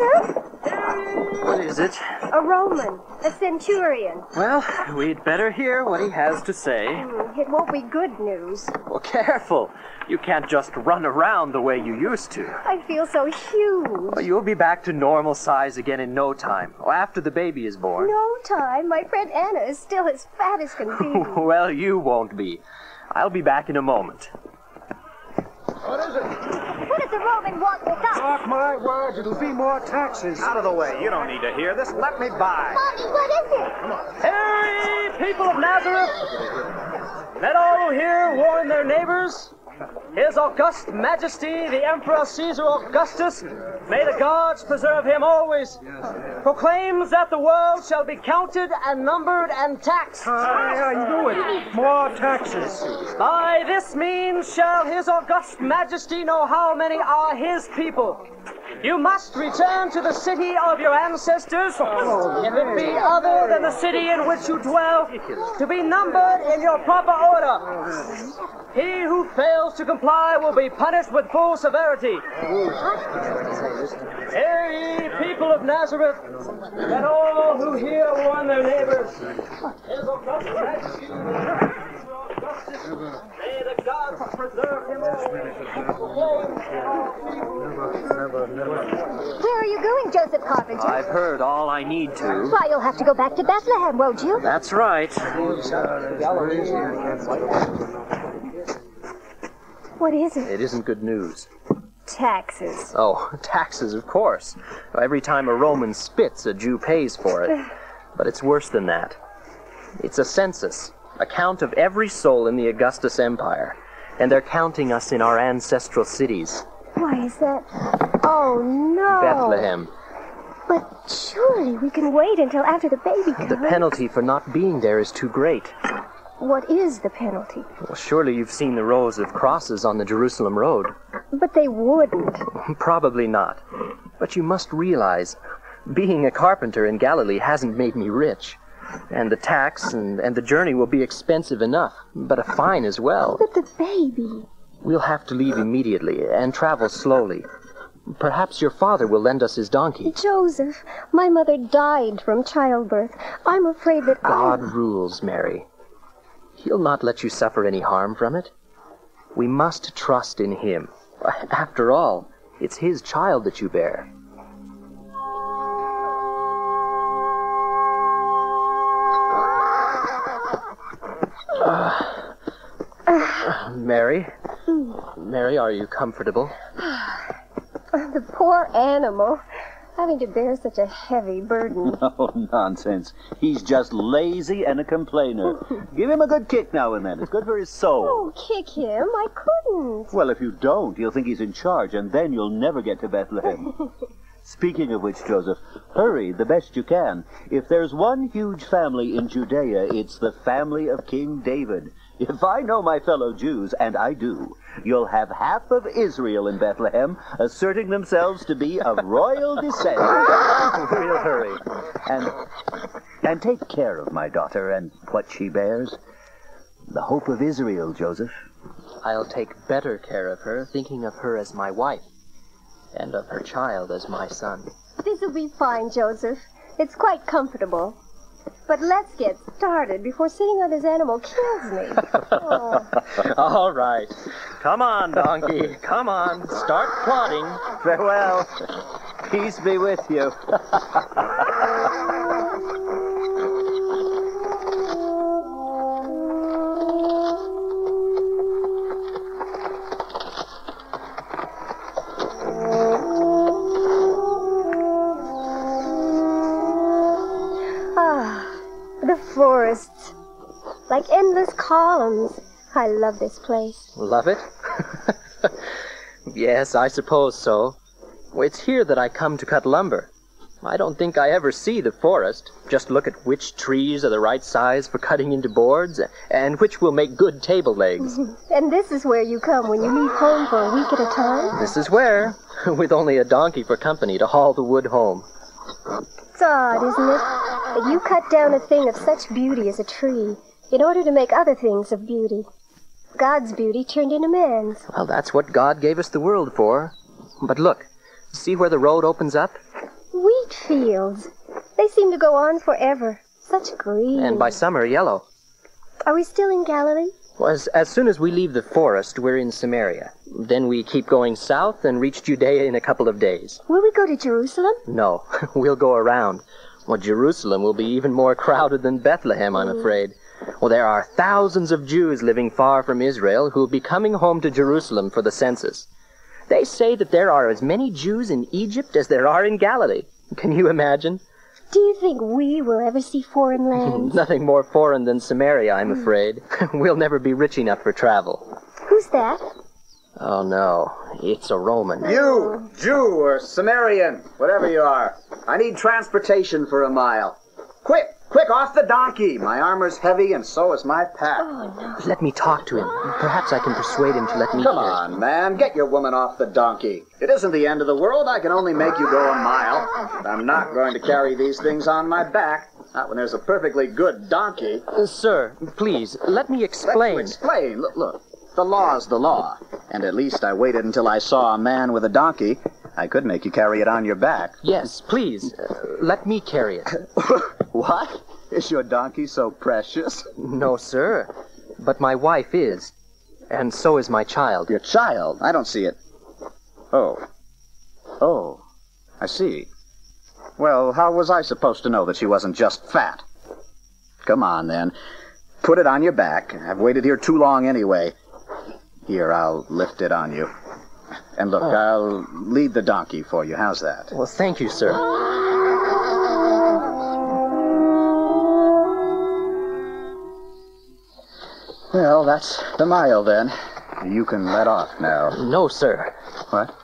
Joseph? What is it? A Roman, a centurion. Well, we'd better hear what he has to say. It won't be good news. Well, careful. You can't just run around the way you used to. I feel so huge. Well, you'll be back to normal size again in no time, or after the baby is born. No time. My friend Anna is still as fat as can be. Well, you won't be. I'll be back in a moment. What is it? What does the Roman want with us? Mark my words, it'll be more taxes. Out of the way. You don't need to hear this. Let me by. Mommy, what is it? Come on. Hey, people of Nazareth! Let all who hear warn their neighbors. His August Majesty, the Emperor Caesar Augustus, may the gods preserve him always, proclaims that the world shall be counted and numbered and taxed. I knew it. More taxes. By this means shall His August Majesty know how many are his people. You must return to the city of your ancestors, if it be other than the city in which you dwell, to be numbered in your proper order. He who fails to comply will be punished with full severity. Hear ye, people of Nazareth, let all who hear warn their neighbors. His August Majesty, may the gods preserve him Where are you going, Joseph Carpenter? I've heard all I need to. Why, you'll have to go back to Bethlehem, won't you? That's right. What is it? It isn't good news. Taxes. Oh, taxes, of course. Every time a Roman spits, a Jew pays for it. But it's worse than that. It's a census, a count of every soul in the Augustus Empire. And they're counting us in our ancestral cities. Why is that? Oh, no. Bethlehem. But surely we can wait until after the baby comes. The penalty for not being there is too great. What is the penalty? Well, surely you've seen the rows of crosses on the Jerusalem road. But they wouldn't. Probably not. But you must realize, being a carpenter in Galilee hasn't made me rich. And the tax and the journey will be expensive enough, but a fine as well. But the baby... We'll have to leave immediately and travel slowly. Perhaps your father will lend us his donkey. Joseph, my mother died from childbirth. I'm afraid that God rules, Mary. He'll not let you suffer any harm from it. We must trust in him. After all, it's his child that you bear. Mary? Mary, are you comfortable? The poor animal, having to bear such a heavy burden. Oh, nonsense. He's just lazy and a complainer. Give him a good kick now and then. It's good for his soul. Oh, kick him? I couldn't. Well, if you don't, he'll think he's in charge, and then you'll never get to Bethlehem. Speaking of which, Joseph, hurry the best you can. If there's one huge family in Judea, it's the family of King David. If I know my fellow Jews, and I do, you'll have half of Israel in Bethlehem asserting themselves to be of royal descent. We'll hurry. And take care of my daughter and what she bears. The hope of Israel, Joseph. I'll take better care of her, thinking of her as my wife, and of her child as my son. This'll be fine, Joseph. It's quite comfortable. But let's get started before sitting on this animal kills me. Oh. All right. Come on, donkey. Come on. Start plodding. Farewell. Peace be with you. The forests, like endless columns. I love this place. Love it? Yes, I suppose so. It's here that I come to cut lumber. I don't think I ever see the forest. Just look at which trees are the right size for cutting into boards, and which will make good table legs. And this is where you come when you leave home for a week at a time? This is where, with only a donkey for company to haul the wood home. It's odd, isn't it? That you cut down a thing of such beauty as a tree in order to make other things of beauty. God's beauty turned into man's. Well, that's what God gave us the world for. But look, see where the road opens up? wheat fields. They seem to go on forever. Such green. And by summer, yellow. Are we still in Galilee? Well, as soon as we leave the forest, we're in Samaria. Then we keep going south and reach Judea in a couple of days. Will we go to Jerusalem? No, we'll go around. Well, Jerusalem will be even more crowded than Bethlehem, I'm afraid. Well, there are thousands of Jews living far from Israel who will be coming home to Jerusalem for the census. They say that there are as many Jews in Egypt as there are in Galilee. Can you imagine? Do you think we will ever see foreign lands? Nothing more foreign than Samaria, I'm afraid. We'll never be rich enough for travel. Who's that? Oh, no. It's a Roman. You, Jew or Samaritan, whatever you are, I need transportation for a mile. Quick, off the donkey. My armor's heavy and so is my pack. Let me talk to him. Perhaps I can persuade him to let me Come carry. on, man. Get your woman off the donkey. It isn't the end of the world. I can only make you go a mile. I'm not going to carry these things on my back. Not when there's a perfectly good donkey. Sir, please, let me explain. Let you explain. Look. The law's the law. And at least I waited until I saw a man with a donkey. I could make you carry it on your back. Yes, please. Let me carry it. What? Is your donkey so precious? No, sir. But my wife is. And so is my child. Your child? I don't see it. Oh, I see. Well, how was I supposed to know that she wasn't just fat? Come on, then. Put it on your back. I've waited here too long anyway. Here, I'll lift it on you. And look, I'll lead the donkey for you. How's that? Well, thank you, sir. Well, that's the mile, then. You can let off now. No, sir. What?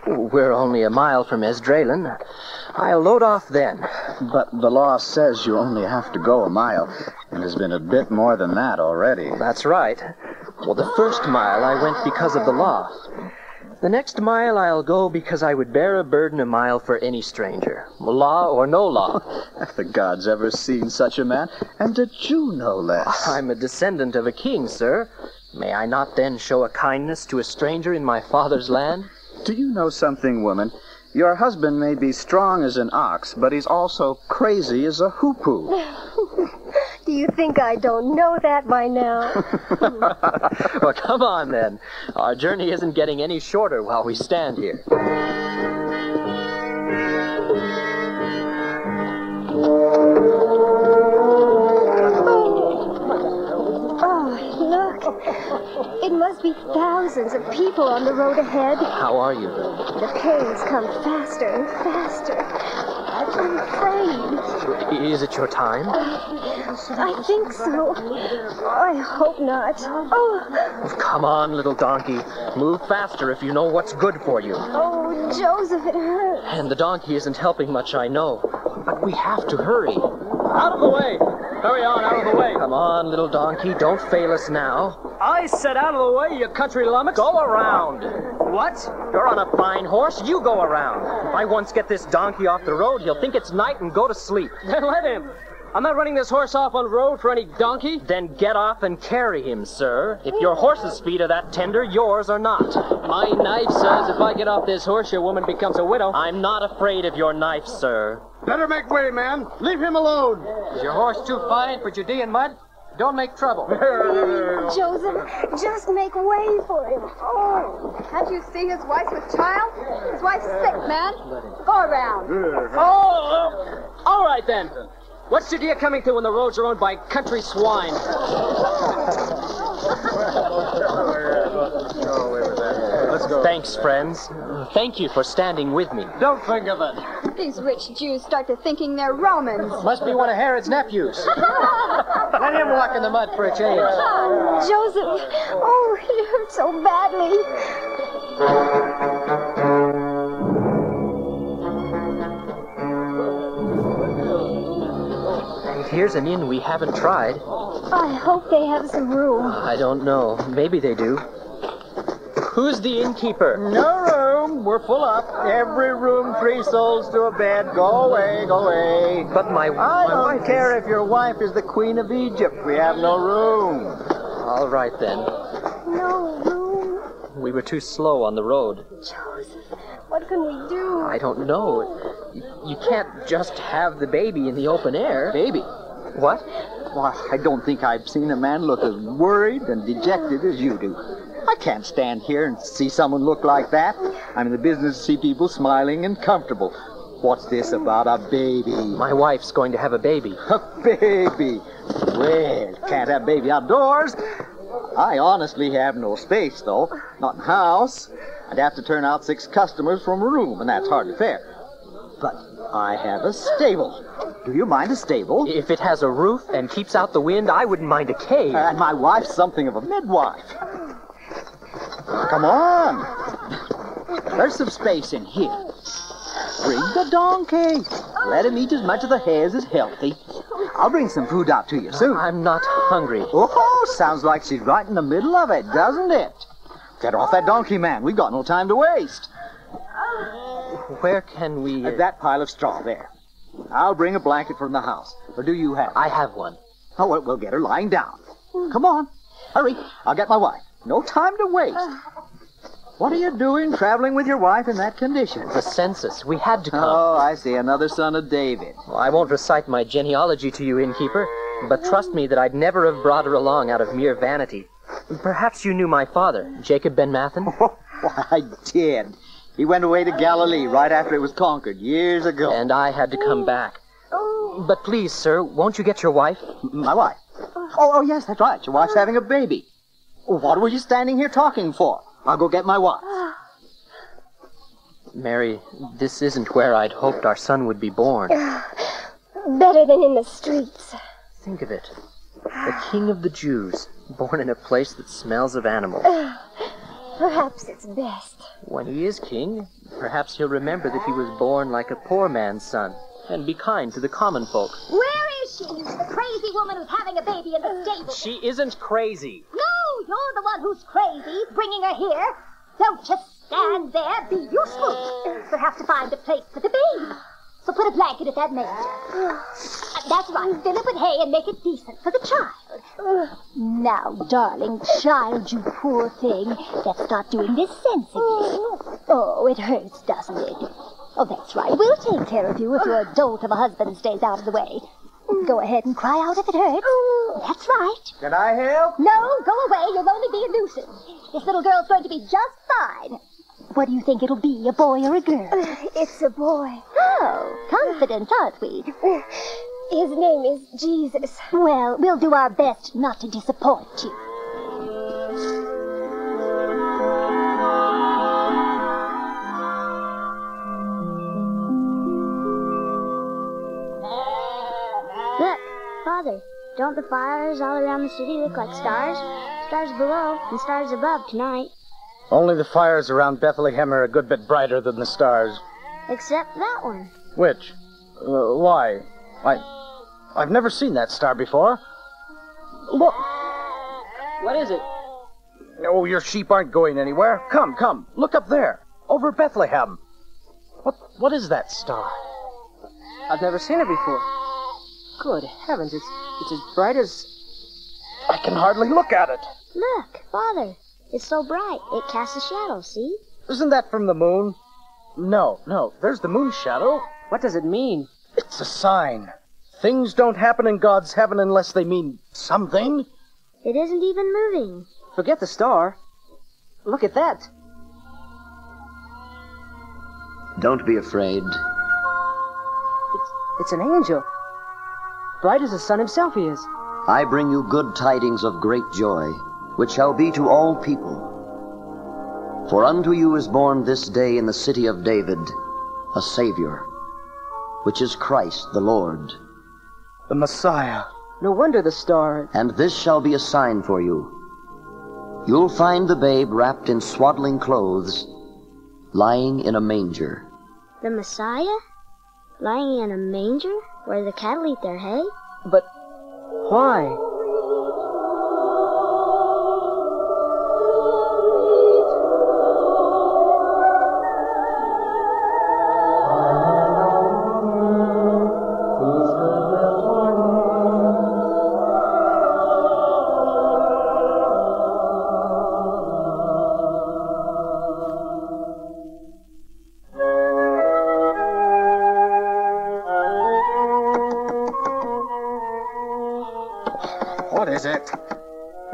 We're only a mile from Esdraelon. I'll load off then. But the law says you only have to go a mile, and there's been a bit more than that already. That's right. Well, the first mile I went because of the law. The next mile I'll go because I would bear a burden a mile for any stranger. Law or no law. Have the gods ever seen such a man? And a Jew, no less. I'm a descendant of a king, sir. May I not then show a kindness to a stranger in my father's land? Do you know something, woman? Your husband may be strong as an ox, but he's also crazy as a hoo-poo. Do you think I don't know that by now? Well, come on, then. Our journey isn't getting any shorter while we stand here. Oh, look. It must be thousands of people on the road ahead. How are you? The pains come faster and faster. I'm afraid. Is it your time? I think so. I hope not. Oh, Come on, little donkey. Move faster if you know what's good for you. oh, Joseph, it hurts. And the donkey isn't helping much, I know. But we have to hurry. Out of the way! Hurry on, out of the way! Come on, little donkey. Don't fail us now. I said out of the way, you country lummox. Go around. What? You're on a fine horse. You go around. If I once get this donkey off the road, he'll think it's night and go to sleep. Then let him. I'm not running this horse off on the road for any donkey. Then get off and carry him, sir. If your horse's feet are that tender, yours are not. My knife says if I get off this horse, your woman becomes a widow. I'm not afraid of your knife, sir. Better make way, man. Leave him alone. Is your horse too fine for Judean mud? Don't make trouble. Joseph, just make way for him. Oh, can't you see his wife's with child? His wife's sick, man. Go around. All right then. What's Judea coming to when the roads are owned by country swine? Thanks, friends. Thank you for standing with me. Don't think of it. These rich Jews start to thinking they're Romans. Must be one of Herod's nephews. Let him walk in the mud for a change. Joseph, oh, it hurts so badly. Here's an inn we haven't tried. I hope they have some room. I don't know. Maybe they do. Who's the innkeeper? No room. We're full up. Every room, 3 souls to a bed. Go away, go away. But my wife don't care if your wife is the queen of Egypt. We have no room. All right, then. No room. We were too slow on the road. Joseph, what can we do? I don't know. You can't just have the baby in the open air. Baby? What? Why, I don't think I've seen a man look as worried and dejected as you do. I can't stand here and see someone look like that. I'm in the business to see people smiling and comfortable. What's this about a baby? My wife's going to have a baby. A baby? Well, can't have baby outdoors. I honestly have no space, though. Not in the house. I'd have to turn out 6 customers from a room, and that's hardly fair. But I have a stable. Do you mind a stable? If it has a roof and keeps out the wind, I wouldn't mind a cave. And my wife's something of a midwife. Come on. There's some space in here. Bring the donkey. Let him eat as much of the hay as is healthy. I'll bring some food out to you soon. I'm not hungry. Oh, sounds like she's right in the middle of it, doesn't it? Get off that donkey, man. We've got no time to waste. Where can we... That pile of straw there. I'll bring a blanket from the house. Or do you have it? I have one. Oh, well, we'll get her lying down. Come on. Hurry. I'll get my wife. No time to waste. What are you doing traveling with your wife in that condition? The census. We had to come. Oh, I see. Another son of David. Well, I won't recite my genealogy to you, innkeeper, but trust me that I'd never have brought her along out of mere vanity. Perhaps you knew my father, Jacob Ben Mathen? Oh, I did. He went away to Galilee right after it was conquered, years ago. And I had to come back. But please, sir, won't you get your wife? My wife? Oh, yes, that's right. Your wife's having a baby. What were you standing here talking for? I'll go get my wife. Mary, this isn't where I'd hoped our son would be born. Better than in the streets. Think of it. The king of the Jews, born in a place that smells of animals. Perhaps it's best. When he is king, perhaps he'll remember that he was born like a poor man's son, and be kind to the common folk. Where is she? The crazy woman who's having a baby in the stable. She isn't crazy. No, you're the one who's crazy, bringing her here. Don't just stand there. Be useful. Perhaps to find a place for the baby. So put a blanket at that manger. That's right. Fill it with hay and make it decent for the child. Now, darling child, you poor thing. Let's start doing this sensibly. Oh, it hurts, doesn't it? Oh, that's right. We'll take care of you if your dolt of a husband stays out of the way. Go ahead and cry out if it hurts. That's right. Can I help? No, go away. You'll only be a nuisance. This little girl's going to be just fine. What do you think it'll be, a boy or a girl? It's a boy. Oh, confident, aren't we? His name is Jesus. Well, we'll do our best not to disappoint you. Look, Father, don't the fires all around the city look like stars? Stars below and stars above tonight. Only the fires around Bethlehem are a good bit brighter than the stars. Except that one. Which? Why? I've never seen that star before. Look. What is it? Oh, your sheep aren't going anywhere. Come. Look up there. Over Bethlehem. What is that star? I've never seen it before. Good heavens, it's as bright as... I can hardly look at it. Look, Father. It's so bright. It casts a shadow, see? Isn't that from the moon? No. There's the moon's shadow. What does it mean? It's a sign. Things don't happen in God's heaven unless they mean something. It isn't even moving. Forget the star. Look at that. Don't be afraid. It's an angel. Bright as the sun himself he is. I bring you good tidings of great joy, which shall be to all people. For unto you is born this day in the city of David a Savior, which is Christ the Lord. The Messiah. No wonder the star... And this shall be a sign for you. You'll find the babe wrapped in swaddling clothes, lying in a manger. The Messiah? Lying in a manger where the cattle eat their hay? But why?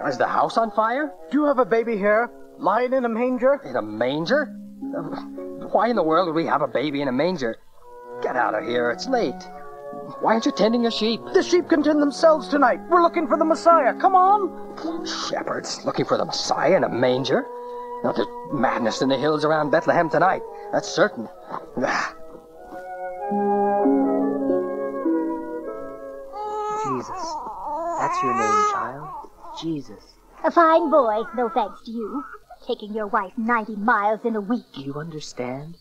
Is the house on fire? Do you have a baby here, lying in a manger? In a manger? Why in the world would we have a baby in a manger? Get out of here, it's late. Why aren't you tending your sheep? The sheep can tend themselves tonight. We're looking for the Messiah. Come on. Shepherds looking for the Messiah in a manger? No, there's madness in the hills around Bethlehem tonight. That's certain. Jesus. That's your name, child? Jesus. A fine boy, no thanks to you. Taking your wife 90 miles in a week. Do you understand?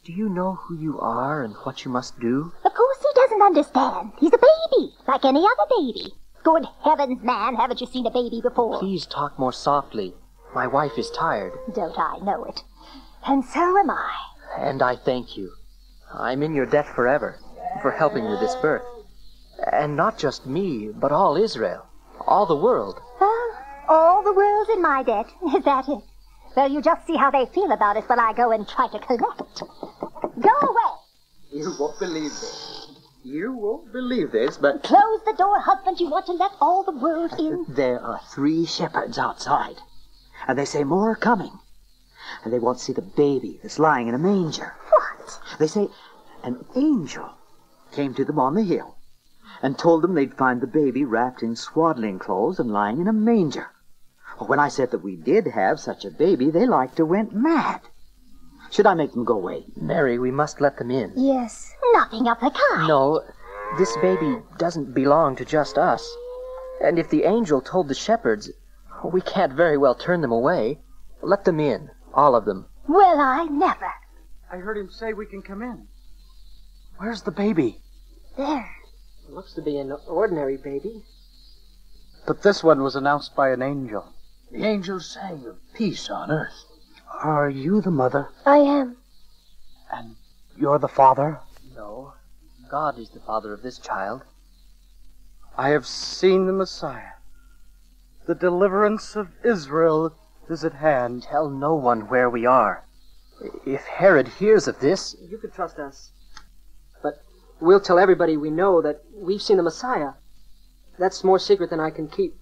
Do you know who you are and what you must do? Of course he doesn't understand. He's a baby, like any other baby. Good heavens, man, haven't you seen a baby before? Please talk more softly. My wife is tired. Don't I know it? And so am I. And I thank you. I'm in your debt forever for helping with this birth. And not just me, but all Israel. All the world. Oh, all the world's in my debt. Is that it? Well, you just see how they feel about it when I go and try to collect. Go away! You won't believe this. You won't believe this, but... Close the door, husband. You want to let all the world in? There are 3 shepherds outside. And they say more are coming. And they want to see the baby that's lying in a manger. What? They say an angel came to them on the hill and told them they'd find the baby wrapped in swaddling clothes and lying in a manger. When I said that we did have such a baby, they like to went mad. Should I make them go away? Mary, we must let them in. Yes. Nothing of the kind. No, this baby doesn't belong to just us. And if the angel told the shepherds, we can't very well turn them away. Let them in, all of them. Well, I never. I heard him say we can come in. Where's the baby? There. It looks to be an ordinary baby. But this one was announced by an angel. The angel sang of peace on earth. Are you the mother? I am. And you're the father? No, God is the father of this child. I have seen the Messiah. The deliverance of Israel is at hand. Tell no one where we are. If Herod hears of this... You could trust us. But we'll tell everybody we know that we've seen the Messiah. That's more secret than I can keep.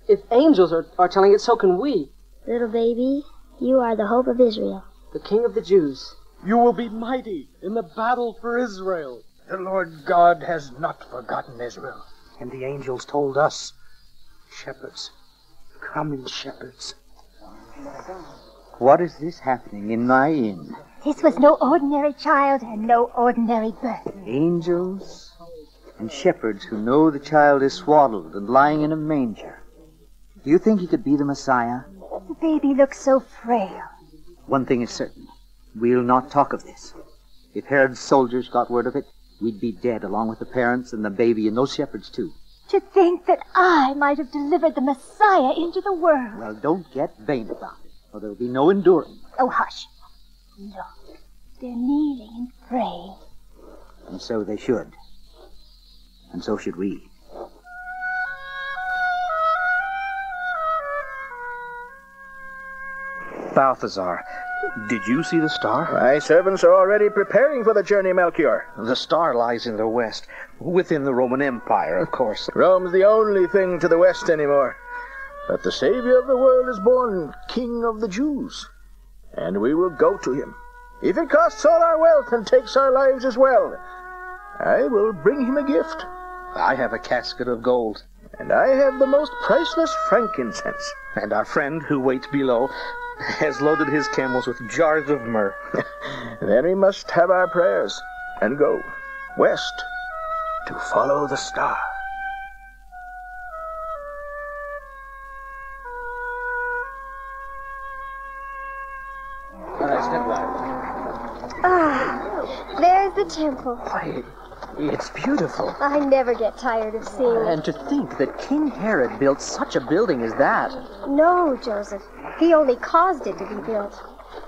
If angels are telling it, so can we. Little baby, you are the hope of Israel. The King of the Jews. You will be mighty in the battle for Israel. The Lord God has not forgotten Israel. And the angels told us, shepherds, come in shepherds. What is this happening in my inn? This was no ordinary child and no ordinary birth. Angels and shepherds who know the child is swaddled and lying in a manger. Do you think he could be the Messiah? The baby looks so frail. One thing is certain. We'll not talk of this. If Herod's soldiers got word of it, we'd be dead along with the parents and the baby and those shepherds too. To think that I might have delivered the Messiah into the world. Well, don't get vain about it, or there'll be no enduring. Oh, hush. Look, they're kneeling and praying. And so they should. And so should we. Balthazar, did you see the star? My servants are already preparing for the journey, Melchior. The star lies in the west, within the Roman Empire, of course. Rome's the only thing to the west anymore. But the Savior of the world is born, King of the Jews. And we will go to him. If it costs all our wealth and takes our lives as well, I will bring him a gift. I have a casket of gold. And I have the most priceless frankincense. And our friend who waits below has loaded his camels with jars of myrrh. Then we must have our prayers and go west to follow the star. Ah, there's the temple. Why, it's beautiful. I never get tired of seeing it. And to think that King Herod built such a building as that. No, Joseph. He only caused it to be built.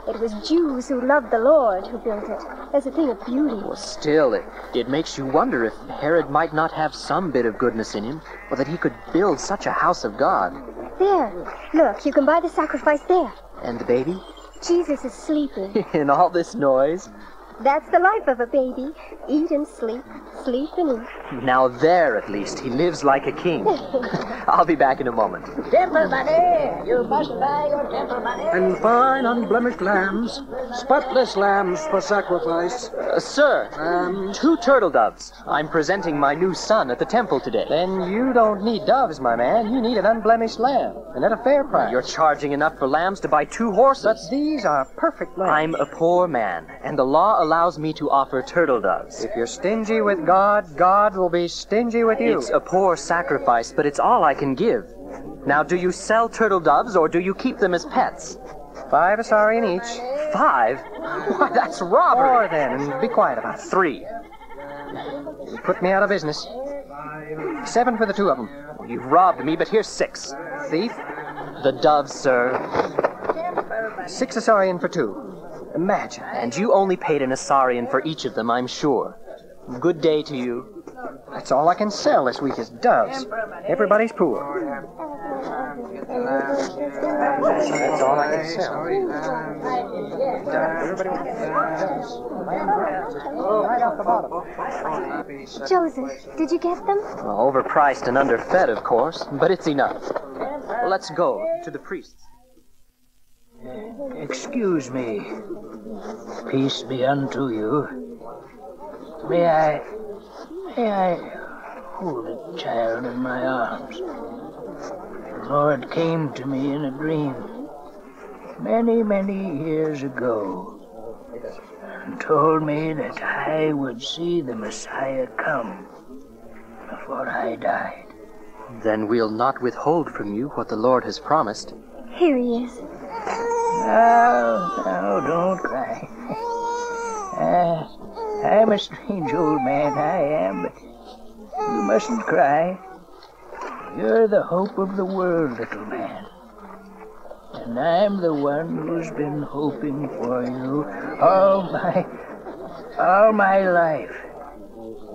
It was Jews who loved the Lord who built it as a thing of beauty. Well, still, it makes you wonder if Herod might not have some bit of goodness in him, or that he could build such a house of God. There, look, you can buy the sacrifice there. And the baby? Jesus is sleeping. In all this noise? That's the life of a baby. Eat and sleep, sleep and eat. Now there, at least, he lives like a king. I'll be back in a moment. Temple money! You must buy your temple money. And fine, unblemished lambs, spotless lambs for sacrifice. Sir, 2 turtle doves. I'm presenting my new son at the temple today. Then you don't need doves, my man. You need an unblemished lamb, and at a fair price. You're charging enough for lambs to buy 2 horses. But these are perfect lambs. I'm a poor man, and the law allows me to offer turtle doves. If you're stingy with God, God will be stingy with you. It's a poor sacrifice, but it's all I can give. Now, do you sell turtle doves, or do you keep them as pets? 5 asarian each. 5? Why, that's robbery. 4 then, and be quiet about it. 3. You put me out of business. 7 for the 2 of them. You've robbed me, but here's 6. Thief. The doves, sir. 6 asarian for 2. Imagine. And you only paid an asarian for each of them, I'm sure. Good day to you. That's all I can sell this week is doves. Everybody's poor. That's all I can sell. Right off the bottom. Joseph, did you get them? Well, overpriced and underfed, of course, but it's enough. Let's go to the priests. Excuse me. Peace be unto you. May I hold the child in my arms? The Lord came to me in a dream many, many years ago and told me that I would see the Messiah come before I died. Then we'll not withhold from you what the Lord has promised. Here he is. No, don't cry. I'm a strange old man, I am, but you mustn't cry. You're the hope of the world, little man. And I'm the one who's been hoping for you all my life.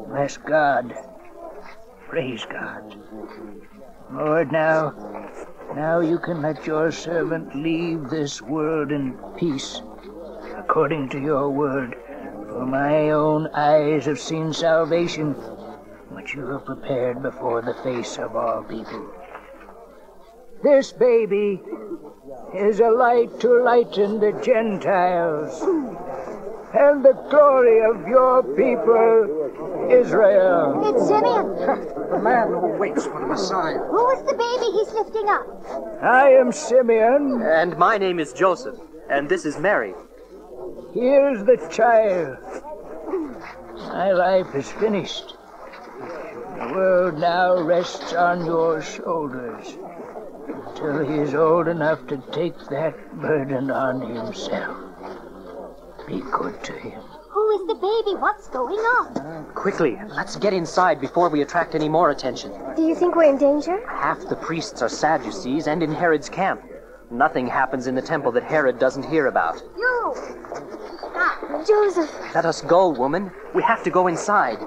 Bless God. Praise God. Lord, now you can let your servant leave this world in peace, according to your word. For my own eyes have seen salvation, which you have prepared before the face of all people. This baby is a light to lighten the Gentiles, and the glory of your people, Israel. It's Simeon. The man who waits for the Messiah. Who is the baby he's lifting up? I am Simeon. And my name is Joseph, and this is Mary. Here's the child. My life is finished. The world now rests on your shoulders until he is old enough to take that burden on himself. Be good to him. Who is the baby? What's going on? Quickly, let's get inside before we attract any more attention. Do you think we're in danger? Half the priests are Sadducees and in Herod's camp. Nothing happens in the temple that Herod doesn't hear about. You! Stop. Joseph! Let us go, woman. We have to go inside.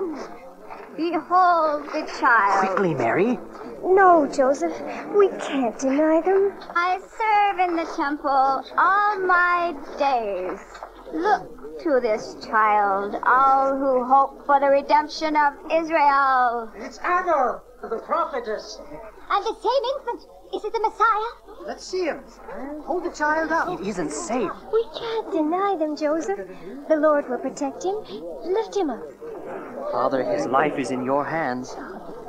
Behold the child. Quickly, Mary. No, Joseph. We can't deny them. I serve in the temple all my days. Look to this child, all who hope for the redemption of Israel. It's Agar, the prophetess. And the same infant. Is it the Messiah? Let's see him. Hold the child up. He isn't safe. We can't deny them, Joseph. The Lord will protect him. Lift him up. Father, his life is in your hands.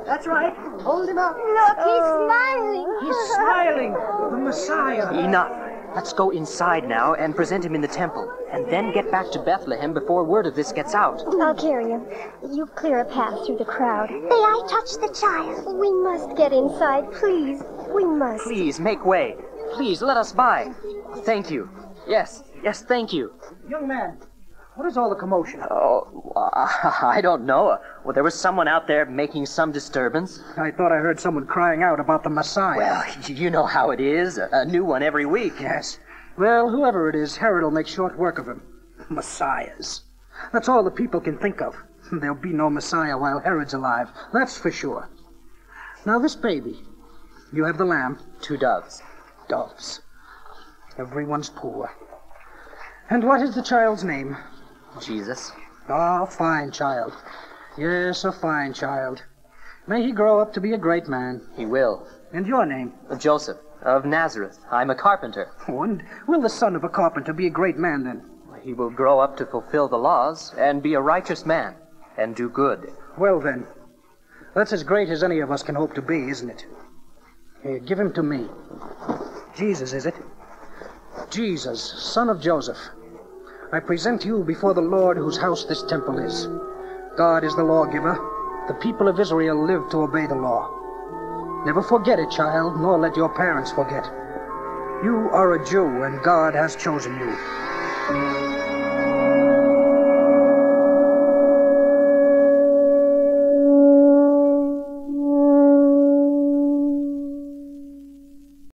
That's right. Hold him up. Look, he's smiling. He's smiling. The Messiah. Enough. Let's go inside now and present him in the temple, and then get back to Bethlehem before word of this gets out. I'll carry him. You clear a path through the crowd. May I touch the child? We must get inside, please. We must. Please, make way. Please, let us by. Thank you. Yes, thank you. Young man, what is all the commotion? Oh, I don't know. Well, there was someone out there making some disturbance. I thought I heard someone crying out about the Messiah. Well, you know how it is. A new one every week. Yes. Well, whoever it is, Herod will make short work of him. Messiahs. That's all the people can think of. There'll be no Messiah while Herod's alive. That's for sure. Now, this baby. You have the lamb. 2 doves. Doves. Everyone's poor. And what is the child's name? Jesus. Ah, a fine child. Yes, a fine child. May he grow up to be a great man. He will. And your name? Joseph, of Nazareth. I'm a carpenter. Oh, and will the son of a carpenter be a great man, then? He will grow up to fulfill the laws and be a righteous man and do good. Well, then, that's as great as any of us can hope to be, isn't it? Here, give him to me. Jesus, is it? Jesus, son of Joseph, I present you before the Lord whose house this temple is. God is the lawgiver. The people of Israel live to obey the law. Never forget it, child, nor let your parents forget. You are a Jew, and God has chosen you.